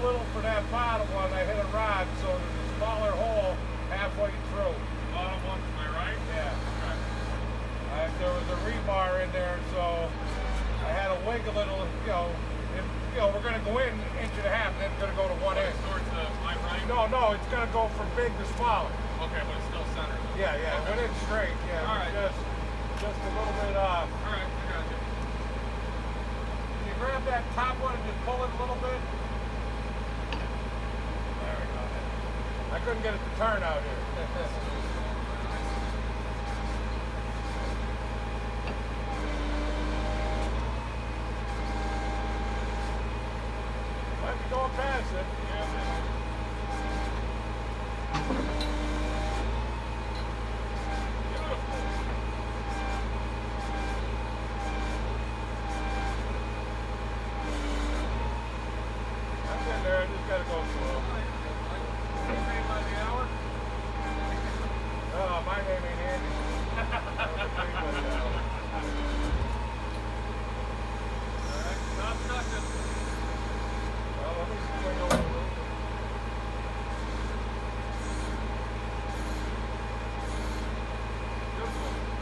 little for that bottom one. I hit a rod, so there's a smaller hole halfway through. Bottom one to my right? Yeah. Okay. There was a rebar in there, so I had to wiggle it a little, we're going to go in 1.5 inches, then it's going to go to 1 inch. Towards my right? No, it's going to go from big to smaller. Okay, but it's still centered. Yeah, Okay. it went in straight. Yeah, all right. Just a little bit off. All right, I got you. Can you grab that top one and just pull it a little bit? There we go. I couldn't get it to turn out here. Might be going past it. There, I just gotta go slow. Anything by the hour? Oh, my name ain't Andy. Alright, stop touching. Well, let me swing over a little bit.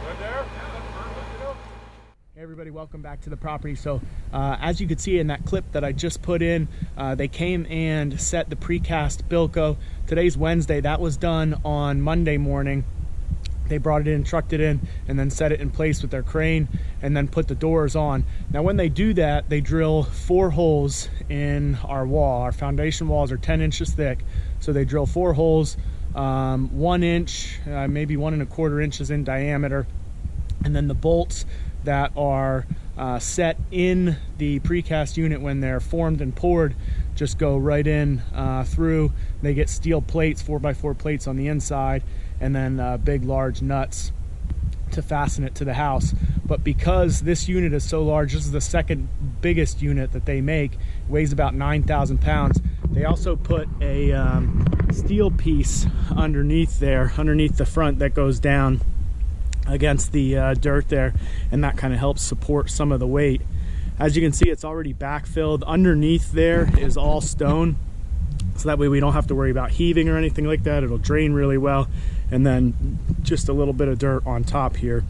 Good there? Yeah, that's perfect. Hey everybody, welcome back to the property. So as you could see in that clip that I just put in, they came and set the precast Bilco. Today's Wednesday. That was done on Monday morning. They brought it in, trucked it in, and then set it in place with their crane and then put the doors on. Now when they do that, they drill 4 holes in our wall. Our foundation walls are 10 inches thick. So they drill 4 holes, 1 inch, maybe 1.25 inches in diameter. And then the bolts that are set in the precast unit when they're formed and poured just go right in through. They get steel plates, 4x4 plates on the inside, and then big large nuts to fasten it to the house. But because this unit is so large, this is the second biggest unit that they make, it weighs about 9,000 pounds. They also put a steel piece underneath there, underneath the front, that goes down against the dirt there, and that kind of helps support some of the weight. As you can see, it's already backfilled. Underneath there is all stone, so that way we don't have to worry about heaving or anything like that. It'll drain really well. And then just a little bit of dirt on top here.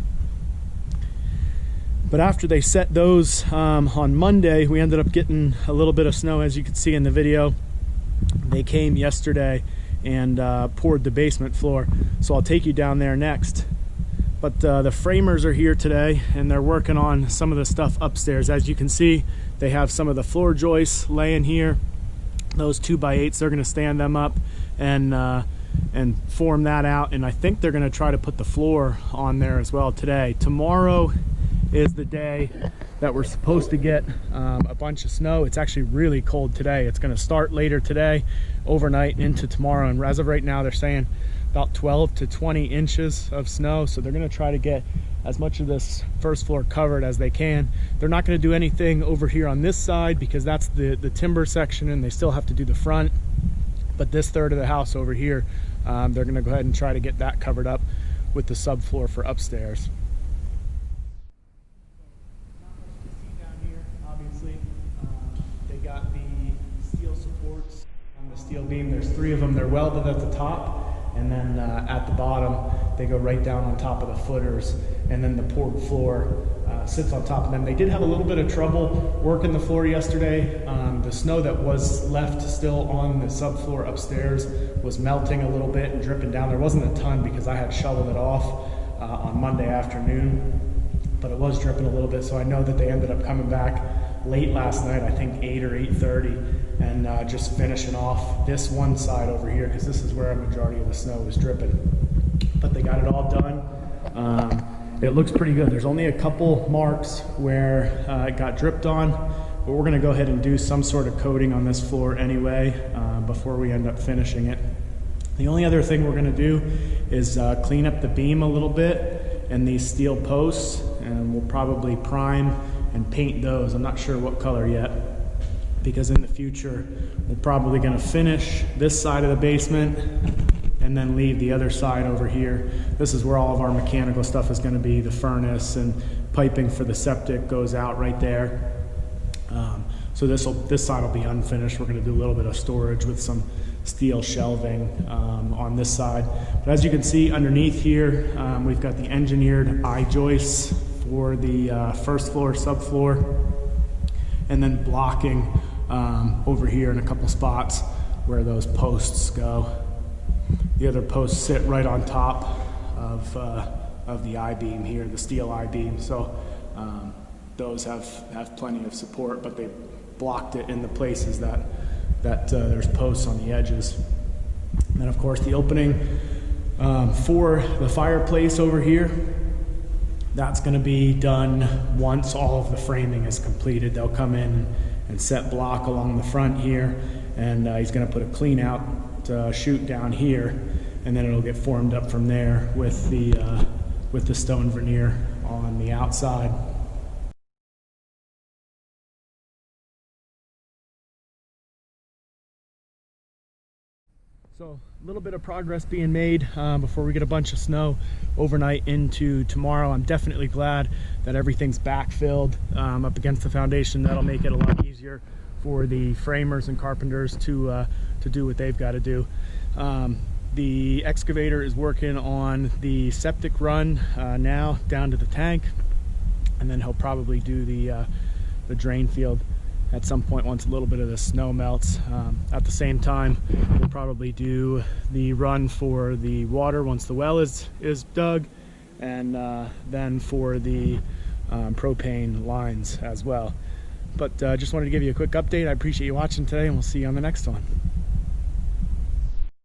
But after they set those on Monday, we ended up getting a little bit of snow, as you can see in the video. They came yesterday and poured the basement floor, so I'll take you down there next. But the framers are here today, and they're working on some of the stuff upstairs. As you can see, they have some of the floor joists laying here. Those 2x8s, they're going to stand them up and form that out. And I think they're going to try to put the floor on there as well today. Tomorrow is the day that we're supposed to get a bunch of snow. It's actually really cold today. It's going to start later today, overnight into tomorrow. And as of right now, they're saying about 12 to 20 inches of snow. So they're going to try to get as much of this first floor covered as they can. They're not going to do anything over here on this side because that's the timber section, and they still have to do the front. But this third of the house over here, they're going to go ahead and try to get that covered up with the subfloor for upstairs. Not much to see down here, obviously. They got the steel supports on the steel beam. There's 3 of them. They're welded at the top. And then at the bottom, they go right down on top of the footers, and then the poured floor sits on top of them. They did have a little bit of trouble working the floor yesterday. The snow that was left still on the subfloor upstairs was melting a little bit and dripping down. There wasn't a ton because I had shoveled it off on Monday afternoon, but it was dripping a little bit, so I know that they ended up coming back late last night, I think 8 or 8:30, and just finishing off this one side over here, because this is where a majority of the snow was dripping. But they got it all done. It looks pretty good. There's only a couple marks where it got dripped on, but we're going to go ahead and do some sort of coating on this floor anyway before we end up finishing it. The only other thing we're going to do is clean up the beam a little bit and these steel posts, and we'll probably prime and paint those. I'm not sure what color yet, because in the future we're probably going to finish this side of the basement and then leave the other side over here. This is where all of our mechanical stuff is going to be. The furnace and piping for the septic goes out right there. So this side will be unfinished. We're going to do a little bit of storage with some steel shelving on this side. But as you can see underneath here, we've got the engineered I-joists for the first floor, subfloor, and then blocking over here in a couple spots where those posts go. The other posts sit right on top of the I-beam here, the steel I-beam. So those have plenty of support, but they blocked it in the places that there's posts on the edges. And then of course the opening for the fireplace over here, that's going to be done once all of the framing is completed. They'll come in and set block along the front here, and he's going to put a clean out chute down here, and then it'll get formed up from there with the stone veneer on the outside. So a little bit of progress being made before we get a bunch of snow overnight into tomorrow. I'm definitely glad that everything's backfilled up against the foundation. That'll make it a lot easier for the framers and carpenters to do what they've got to do. The excavator is working on the septic run now down to the tank, and then he'll probably do the drain field at some point once a little bit of the snow melts. At the same time, we'll probably do the run for the water once the well is dug, and then for the propane lines as well. But just wanted to give you a quick update. I appreciate you watching today, and we'll see you on the next one.